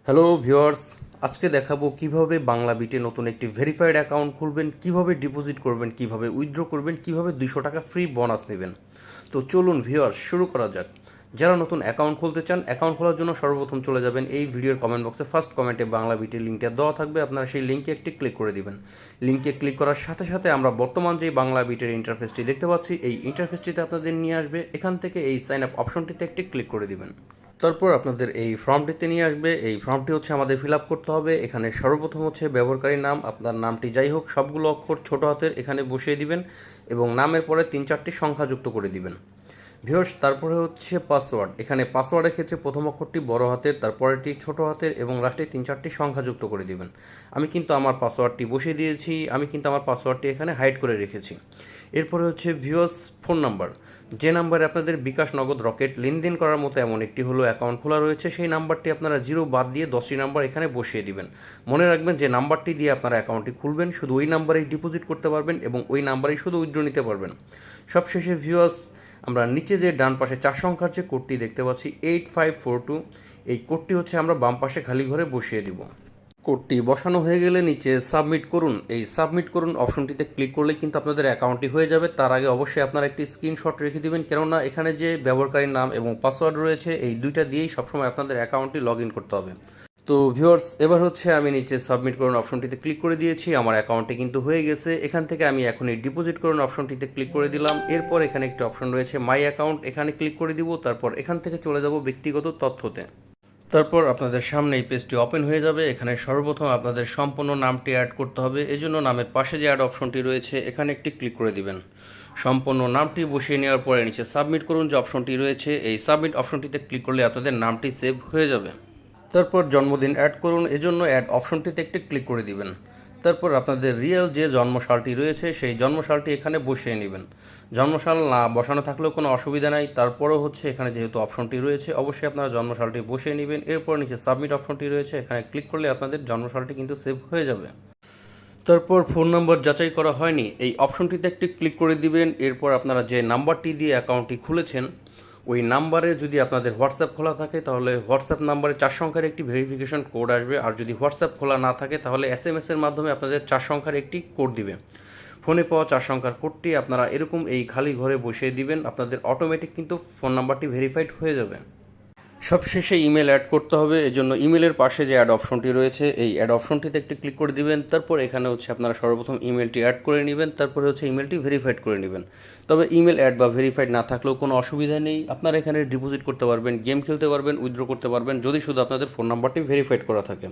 Hello viewers, আজকে দেখাবো কিভাবে বাংলা বিটে নতুন একটি ভেরিফাইড অ্যাকাউন্ট খুলবেন, কিভাবে ডিপোজিট করবেন, কিভাবে উইথড্র করবেন, কিভাবে 200 টাকা ফ্রি বোনাস নেবেন। তো চলুন ভিউয়ার্স, শুরু করা যাক। যারা নতুন অ্যাকাউন্ট খুলতে চান, অ্যাকাউন্ট খোলার জন্য সর্বপ্রথম চলে যাবেন এই ভিডিওর কমেন্ট বক্সে ফার্স্ট কমেন্টে বাংলা বিটের লিঙ্কটা দেওয়া থাকবে, আপনারা সেই লিঙ্কে একটি ক্লিক করে দিবেন। লিঙ্কে ক্লিক করার সাথে সাথে আমরা বর্তমান যেই বাংলা বিটের ইন্টারফেসটি দেখতে পাচ্ছি, এই ইন্টারফেসটিতে আপনাদের নিয়ে আসবে। এখান থেকে এই সাইন আপ অপশনটিতে একটি ক্লিক করে দিবেন। তারপর আপনাদের এই ফর্মটিতে নিয়ে আসবে। এই ফর্মটি হচ্ছে আমাদের ফিল আপ করতে হবে। এখানে সর্বপ্রথম হচ্ছে ব্যবহারকারীর নাম, আপনার নামটি যাই হোক সবগুলো অক্ষর ছোট হাতের এখানে বসিয়ে দিবেন এবং নামের পরে 3-4টি সংখ্যা যুক্ত করে দিবেন। ভিউয়ার্স, তারপরে হচ্ছে পাসওয়ার্ড। এখানে পাসওয়ার্ডের ক্ষেত্রে প্রথম অক্ষরটি বড় হাতের, তারপরেটি ছোট হাতের এবং লাস্টে 3-4টি সংখ্যা যুক্ত করে দিবেন। আমি কিন্তু আমার পাসওয়ার্ডটি বসিয়ে দিয়েছি, আমি কিন্তু আমার পাসওয়ার্ডটি এখানে হাইড করে রেখেছি। এরপরে হচ্ছে ভিউয়ার্স ফোন নাম্বার। যে নাম্বারে আপনাদের বিকাশ, নগদ, রকেট লেনদেন করার মতো এমন একটি হলো অ্যাকাউন্ট খোলা রয়েছে, সেই নাম্বারটি আপনারা 0 বাদ দিয়ে 10টি নাম্বার এখানে বসিয়ে দিবেন। মনে রাখবেন যে নাম্বারটি দিয়ে আপনারা অ্যাকাউন্টটি খুলবেন, শুধু ওই নাম্বারেই ডিপোজিট করতে পারবেন এবং ওই নাম্বারেই শুধু উইথড্র নিতে পারবেন। সবশেষে ভিউয়ার্স, আমরা নিচে যে ডান পাশে 4 সংখ্যার যে কোডটি দেখতে পাচ্ছি 8542, এই কোডটি হচ্ছে আমরা বাম পাশে খালি ঘরে বসিয়ে দিব। কোডটি বসানো হয়ে গেলে নিচে সাবমিট করুন, এই সাবমিট করুন অপশনটিতে ক্লিক করলে কিন্তু আপনাদের অ্যাকাউন্টটি হয়ে যাবে। তার আগে অবশ্যই আপনারা একটি স্ক্রিনশট রেখে দিবেন, কেননা এখানে যে ব্যবহারকারীর নাম এবং পাসওয়ার্ড রয়েছে এই দুইটা দিয়েই সবসময় আপনাদের অ্যাকাউন্টটি লগ ইন করতে হবে। তো ভিউয়ার্স, এবার হচ্ছে আমি নিচে সাবমিট করুন অপশনটিতে ক্লিক করে দিয়েছি, আমার অ্যাকাউন্টে কিন্তু হয়ে গেছে। এখান থেকে আমি এখন এই ডিপোজিট করুন অপশনটিতে ক্লিক করে দিলাম। এরপর এখানে একটি অপশন রয়েছে মাই অ্যাকাউন্ট, এখানে ক্লিক করে দিব। তারপর এখান থেকে চলে যাব ব্যক্তিগত তথ্যতে। তারপর আপনাদের সামনে এই পেজটি ওপেন হয়ে যাবে। এখানে সর্বপ্রথম আপনাদের সম্পূর্ণ নামটি অ্যাড করতে হবে, এজন্য নামের পাশে যে অ্যাড অপশনটি রয়েছে এখানে একটি ক্লিক করে দিবেন। সম্পূর্ণ নামটি বসিয়ে নেওয়ার পরে নিচে সাবমিট করুন যে অপশনটি রয়েছে, এই সাবমিট অপশনটিতে ক্লিক করলে আপনাদের নামটি সেভ হয়ে যাবে। তারপর জন্মদিন অ্যাড করুন, এজন্য অ্যাড অপশনটিতে একটি ক্লিক করে দিবেন। তারপর আপনাদের রিয়েল যে জন্মসালটি রয়েছে সেই জন্মসালটি এখানে বসিয়ে নেবেন। জন্মসাল না বসানো থাকলেও কোনো অসুবিধা নাই, তারপরেও হচ্ছে এখানে যেহেতু অপশনটি রয়েছে অবশ্যই আপনারা জন্মসালটি বসিয়ে নেবেন। এরপর নিচে সাবমিট অপশনটি রয়েছে, এখানে ক্লিক করলে আপনাদের জন্মসালটি কিন্তু সেভ হয়ে যাবে। তারপর ফোন নম্বর যাচাই করা হয়নি, এই অপশনটিতে একটি ক্লিক করে দিবেন। এরপর আপনারা যে নাম্বারটি দিয়ে অ্যাকাউন্টটি খুলেছেন ওই নাম্বারে যদি আপনাদের হোয়াটসঅ্যাপ খোলা থাকে তাহলে হোয়াটসঅ্যাপ নাম্বারে 4 সংখ্যার একটি ভেরিফিকেশন কোড আসবে, আর যদি হোয়াটসঅ্যাপ খোলা না থাকে তাহলে SMS এর মাধ্যমে আপনাদের 4 সংখ্যার একটি কোড দিবে। ফোনে পাওয়া 4 সংখ্যার কোডটি আপনারা এরকম এই খালি ঘরে বসিয়ে দিবেন, আপনাদের অটোমেটিক কিন্তু ফোন নাম্বারটি ভেরিফাইড হয়ে যাবে। সবশেষে ইমেল অ্যাড করতে হবে, এজন্য ইমেলের পাশে যে অ্যাড অপশনটি রয়েছে এই অ্যাড অপশনটিতে একটি ক্লিক করে দিবেন। তারপর এখানে হচ্ছে আপনারা সর্বপ্রথম ইমেলটি অ্যাড করে নেবেন, তারপরে হচ্ছে ইমেলটি ভেরিফাইড করে নেবেন। তবে ইমেল অ্যাড বা ভেরিফাইড না থাকলেও কোনো অসুবিধা নেই, আপনারা এখানে ডিপোজিট করতে পারবেন, গেম খেলতে পারবেন, উইথড্র করতে পারবেন, যদি শুধু আপনাদের ফোন নাম্বারটি ভেরিফাইড করা থাকে।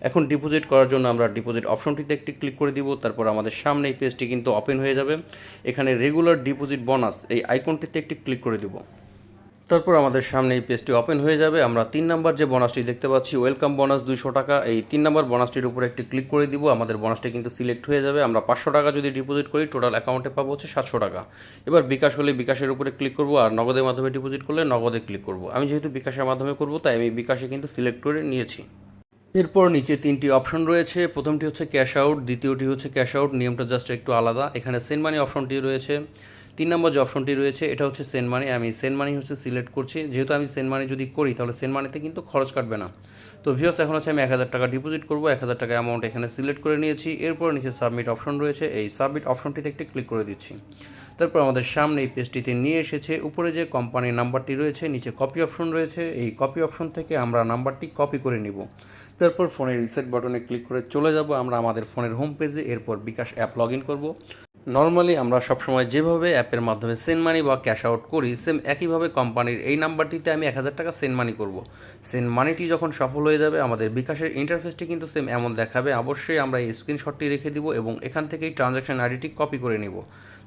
এখন ডিপোজিট করার জন্য আমরা ডিপোজিট অপশনটিতে একটি ক্লিক করে দিব। তারপর আমাদের সামনে এই পেজটি কিন্তু ওপেন হয়ে যাবে। এখানে রেগুলার ডিপোজিট বোনাস এই আইকনটিতে একটি ক্লিক করে দিব। তারপর আমাদের সামনে এই পেজটি ওপেন হয়ে যাবে। আমরা 3 নাম্বার যে বোনাসটি দেখতে পাচ্ছি ওয়েলকাম বোনাস 200 টাকা, এই 3 নাম্বার বোনাসটির উপরে একটি ক্লিক করে দিব। আমাদের বোনাসটি কিন্তু সিলেক্ট হয়ে যাবে। আমরা 500 টাকা যদি ডিপোজিট করি টোটাল অ্যাকাউন্টে পাবো হচ্ছে 700 টাকা। এবার বিকাশ হলে বিকাশের উপরে ক্লিক করব, আর নগদের মাধ্যমে ডিপোজিট করলে নগদে ক্লিক করব। আমি যেহেতু বিকাশের মাধ্যমে করব তাই আমি বিকাশে কিন্তু সিলেক্ট করে নিয়েছি। এরপর নিচে 3টি অপশন রয়েছে, প্রথমটি হচ্ছে ক্যাশ আউট, দ্বিতীয়টি হচ্ছে ক্যাশ আউট, নিয়মটা জাস্ট একটু আলাদা। এখানে সেন্ড মানি অপশনটি রয়েছে। 3 নম্বর যে অপশনটি রয়েছে এটা হচ্ছে সেন্ড মানি, আমি সেন্ড মানি হচ্ছে সিলেক্ট করছি, যেহেতু আমি সেন্ড মানি যদি করি তাহলে সেন্ড মানিতে কিন্তু খরচ কাটবে না। তো ভিউয়ার্স, এখন হচ্ছে আমি 1000 টাকা ডিপোজিট করব, 1000 টাকা অ্যামাউন্ট এখানে সিলেক্ট করে নিয়েছি। এরপর নিচে সাবমিট অপশন রয়েছে, এই সাবমিট অপশনটিতে একটি ক্লিক করে দিচ্ছি। তারপর আমাদের সামনে এই পেজটিতে নিয়ে এসেছে। উপরে যে কোম্পানির নাম্বারটি রয়েছে নিচে কপি অপশন রয়েছে, এই কপি অপশন থেকে আমরা নাম্বারটি কপি করে নিব। তারপর ফোনের রিসেট বাটনে ক্লিক করে চলে যাব আমরা আমাদের ফোনের হোম পেজে। এরপর বিকাশ অ্যাপ লগ ইন করবো। নর্মালি আমরা সবসময় যেভাবে অ্যাপের মাধ্যমে সেন্ড মানি বা ক্যাশ আউট করি সেম একইভাবে কোম্পানির এই নাম্বারটিতে আমি 1000 টাকা সেন্ড মানি করব। সেন্ড মানিটি যখন সফল হয়ে যাবে আমাদের বিকাশের ইন্টারফেসটি কিন্তু সেম এমন দেখাবে। অবশ্যই আমরা এই স্ক্রিনশটটি রেখে দিব এবং এখান থেকেই ট্রানজ্যাকশন আইডিটি কপি করে নিব।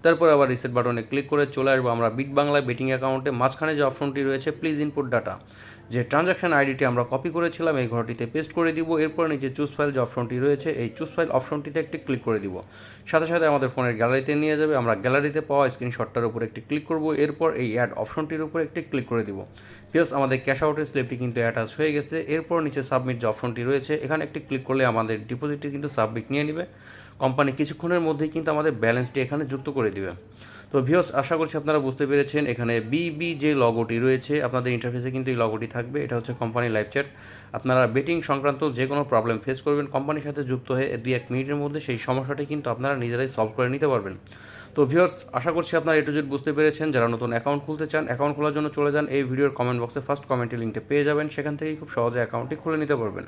তারপর আবার রিসেট বাটনে ক্লিক করে চলে আসবো আমরা বিট বাংলা বেটিং অ্যাকাউন্টে। মাঝখানে যে অপশনটি রয়েছে প্লিজ ইনপুট ডাটা, যে ট্রানজ্যাকশন আইডিটি আমরা কপি করেছিলাম এই ঘরটিতে পেস্ট করে দিব। এরপর নিচে চুজ ফাইল যে অপশনটি রয়েছে এই চুজ ফাইল অপশনটিতে একটি ক্লিক করে দিব। সাথে সাথে আমাদের ফোনের গ্যালারিতে নিয়ে যাবে। আমরা গ্যালারিতে পাওয়া স্ক্রিনশটটার উপর একটি ক্লিক করব। এরপর এই অ্যাড অপশনটির উপর একটি ক্লিক করে দিব। প্লাস আমাদের ক্যাশ আউটের স্লিপটি কিন্তু অ্যাটাচ হয়ে গেছে। এরপর নিচে সাবমিট যে অপশনটি রয়েছে এখানে একটি ক্লিক করলে আমাদের ডিপোজিটটি কিন্তু সাবমিট নিয়ে নেবে। কোম্পানি কিছুক্ষণের মধ্যেই কিন্তু আমাদের ব্যালেন্সটি এখানে যুক্ত করে দিবে। তো ভিউয়ার্স, আশা করছি আপনারা বুঝতে পেরেছেন। এখানে বিবি যে লগোটি রয়েছে আপনাদের ইন্টারফেসে কিন্তু এই লগোটি থাকবে। এটা হচ্ছে কোম্পানি লাইভ চ্যাট। আপনারা বেটিং সংক্রান্ত যে কোনো প্রবলেম ফেস করবেন কোম্পানির সাথে যুক্ত হয়ে 2-1 মিনিটের মধ্যে সেই সমস্যাটি কিন্তু আপনারা নিজেরাই সলভ করে নিতে পারবেন। তো ভিউয়ার্স, আশা করছি আপনারা A to Z বুঝতে পেরেছেন। যারা নতুন অ্যাকাউন্ট খুলতে চান, অ্যাকাউন্ট খোলার জন্য চলে যান এই ভিডিওর কমেন্ট বক্সে ফার্স্ট কমেন্টে লিঙ্কটা পেয়ে যাবেন। সেখান থেকেই খুব সহজে অ্যাকাউন্টটি খুলে নিতে পারবেন।